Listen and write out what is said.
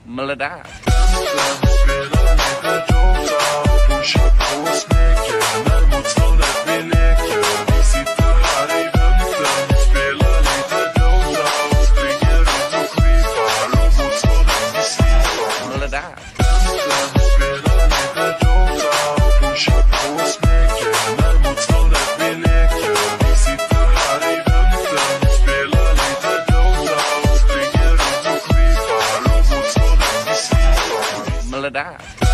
Men det där. Spelar lite Dota och pushar på smeken när motståndet vi leker. Vi sitter här i väntan, spelar lite Dota och springer runt och creepar och motståndet vi slipar. Men det där. Spelar lite Dota och pushar på smeken när motståndet vi leker. Vi sitter här i väntan, spelar lite Dota och springer runt och creepar och motståndet vi slipar. Men det där.